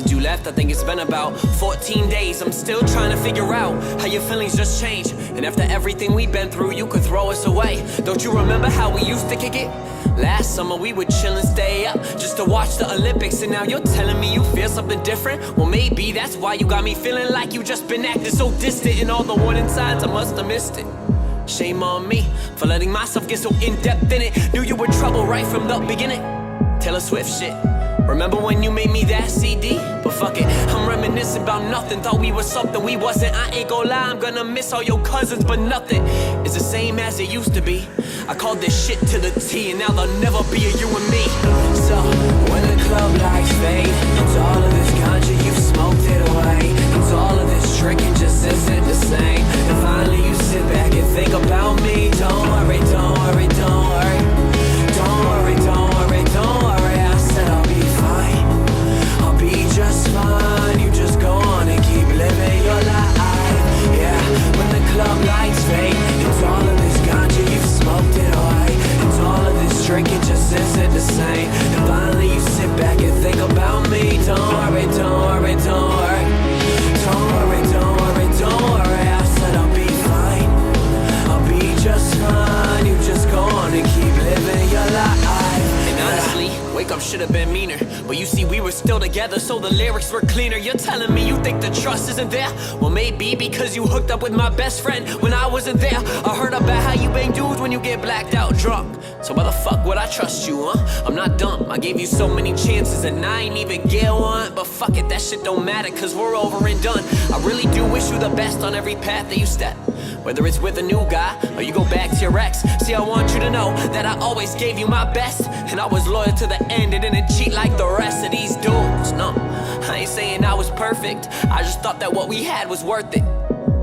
since you left. I think it's been about 14 days. I'm still trying to figure out how your feelings just changed. And after everything we've been through, you could throw us away. Don't you remember how we used to kick it? Last summer we would chill and stay up just to watch the Olympics. And now you're telling me you feel something different? Well, maybe that's why you got me feeling like you just been acting so distant. And all the warning signs, I must have missed it. Shame on me for letting myself get so in-depth in it. Knew you were trouble right from the beginning. Taylor Swift shit. Remember when you made me that CD? But fuck it, I'm reminiscing about nothing. Thought we were something we wasn't. I ain't gon' lie, I'm gonna miss all your cousins. But nothing is the same as it used to be. I called this shit to the T, and now there'll never be a you and me. So, when the club lights fade, it's all of this ganja, you've smoked it away. It's all of this drinking just isn't the same. And finally you sit back and think about me. Don't worry, don't worry, don't worry. Don't worry, don't worry, don't worry. I said I'll be fine, I'll be just fine. You just go on and keep living your life. Yeah, when the club lights fade, it's all of this ganja, you've smoked it away. It's all of this drinking just isn't the same. And finally you sit back and think about me. Don't worry, don't worry, don't worry. Don't worry, don't worry, don't worry. I said I'll be fine, I'll be just fine. You just go on and keep living your life. And honestly, wake up should've been meaner, but you see we were still together, so the lyrics were cleaner. You're telling me you think the trust isn't there? Well, maybe because you hooked up with my best friend when I wasn't there. I heard about how you bang dudes when you get blacked out drunk. So why the fuck would I trust you, huh? I'm not dumb, I gave you so many chances and I ain't even get one. But fuck it, that shit don't matter, cause we're over and done. I really do wish you the best on every path that you step, whether it's with a new guy or you go back to your ex. See, I want you to know that I always gave you my best, and I was loyal to the end and didn't cheat like the rest of these dudes. No, I ain't saying I was perfect, I just thought that what we had was worth it.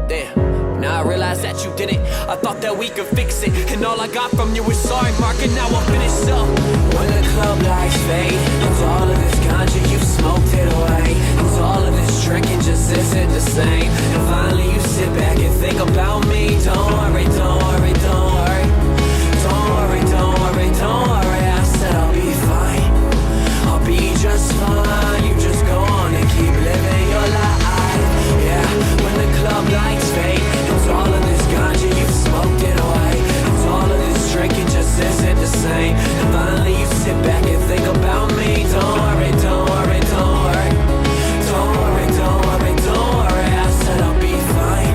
Damn, now I realize that you didn't. I thought that we could fix it, and all I got from you was sorry, Mark, and now I'm finished up. When the club lights fade, it's all of this ganja, you've smoked it away. It's all of this drinking just isn't the same. And finally you sit back and think about me. Don't worry, don't worry, don't worry. Don't worry, don't worry, don't worry. I said I'll be fine, I'll be just fine. You just go on and keep living your life. Yeah, when the club lights fade, it's all of this ganja, you've smoked it away. It's all of this drinking just isn't the same. And finally you sit back and think about me. Don't worry, don't worry, don't worry. Don't worry, don't worry, don't worry. I said I'll be fine,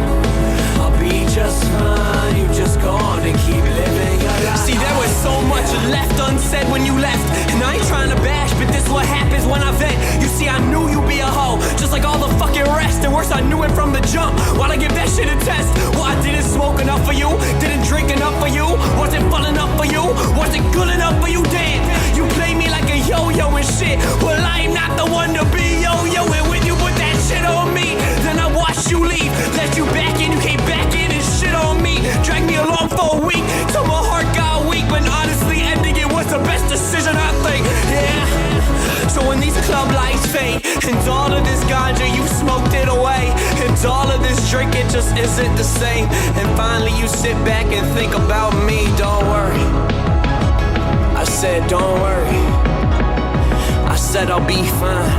I'll be just fine. You just go on and keep living your life. See, there was so much left unsaid when you left, and I ain't trying to bash, but this what happens when I vent. You see, I knew you'd be a hoe, just like all the fucking rest. And worse, I knew it from the jump. Why'd I give that shit a test? Well, I didn't smoke enough for you, didn't drink enough for you, wasn't fun enough for you, wasn't good enough for you. Damn, you play me like a yo-yo and shit. Well, I am not the one to be yo-yoing. When you put that shit on me, then I watched you leave, let you back in, you came back in and shit on me, dragged me along for a week till my heart got weak. But honestly, ending it was the best decision, I think. Yeah. So when these club lights fade, and all of this ganja, you smoked it away, and all of this drink, it just isn't the same. And finally you sit back and think about me. Don't worry, I said don't worry. I said I'll be fine,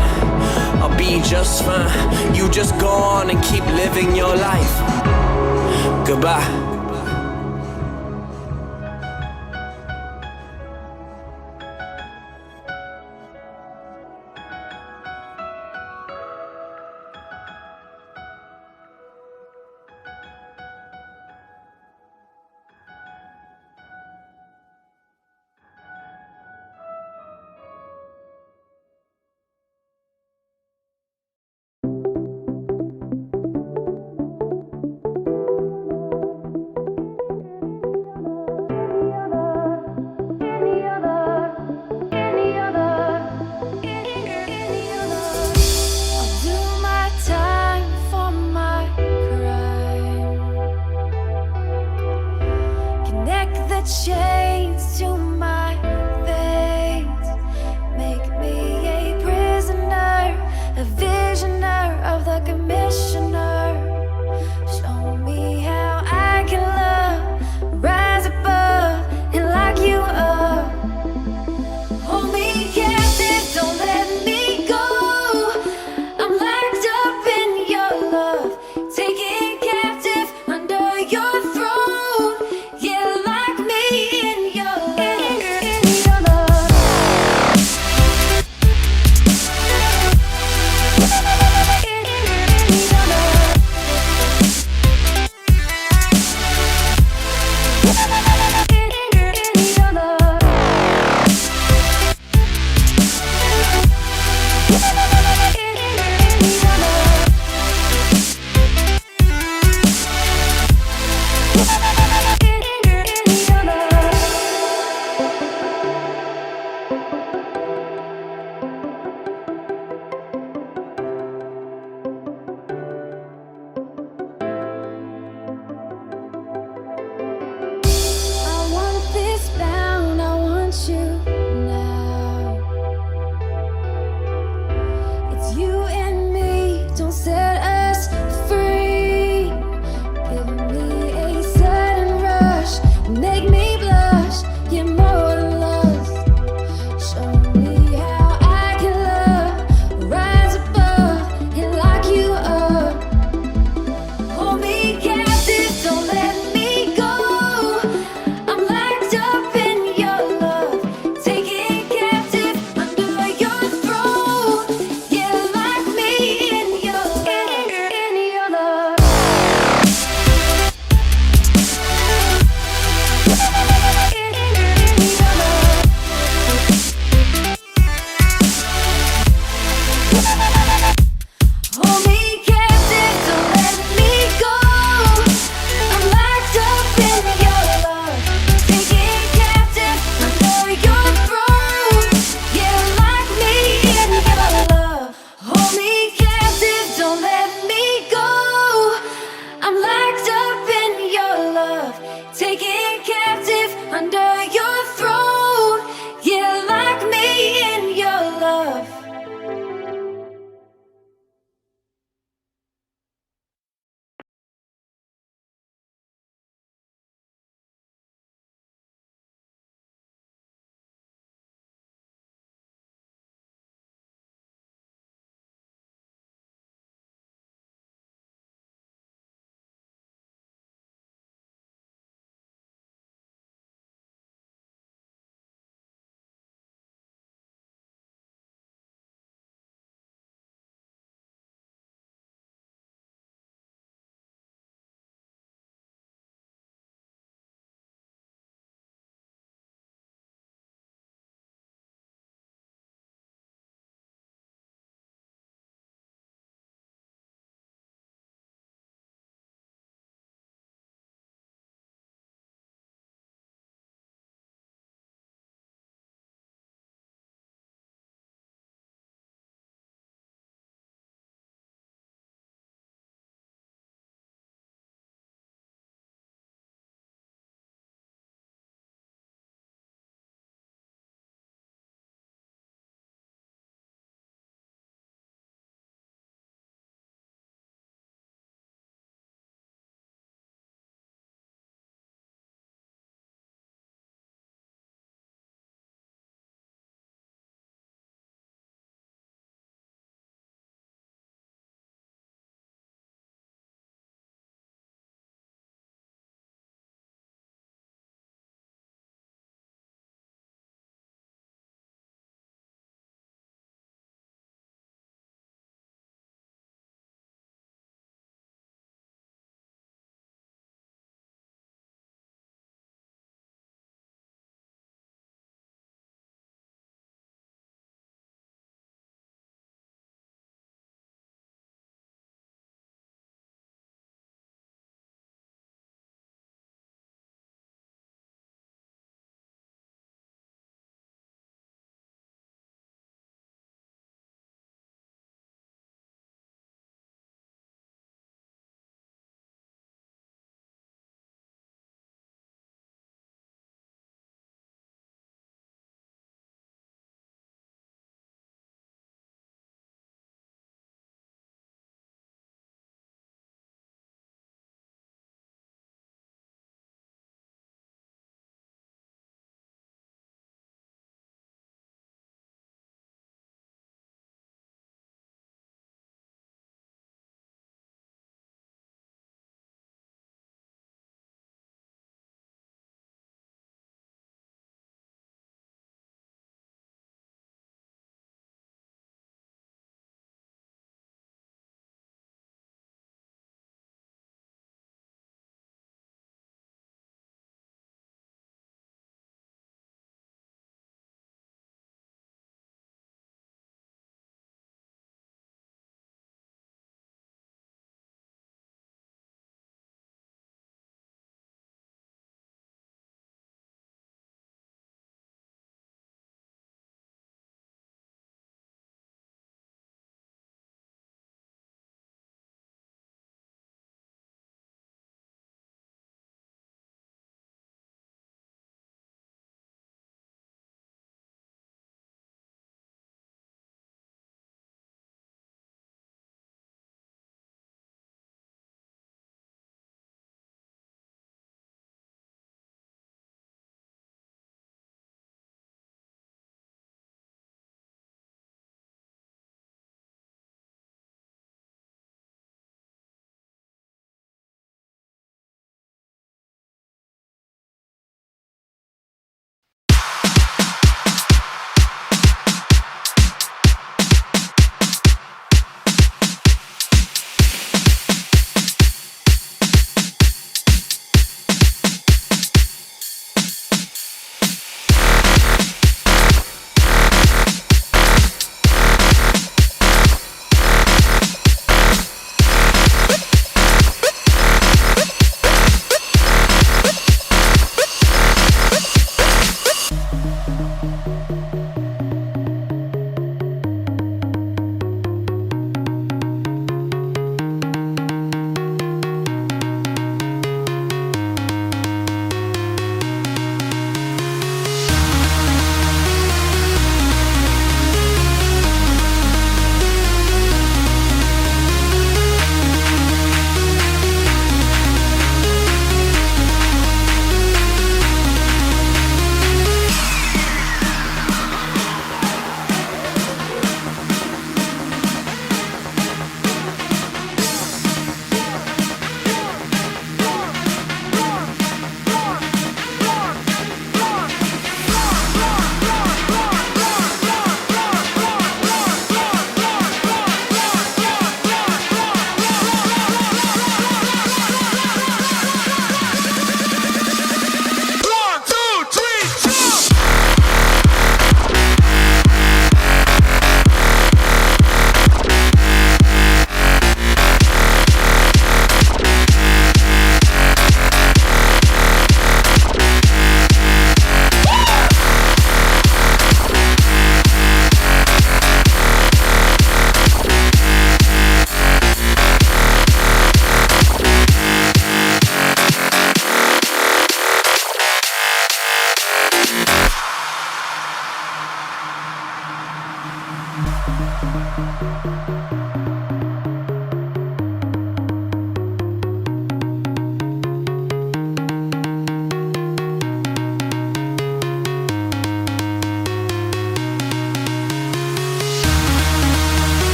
I'll be just fine. You just go on and keep living your life. Goodbye.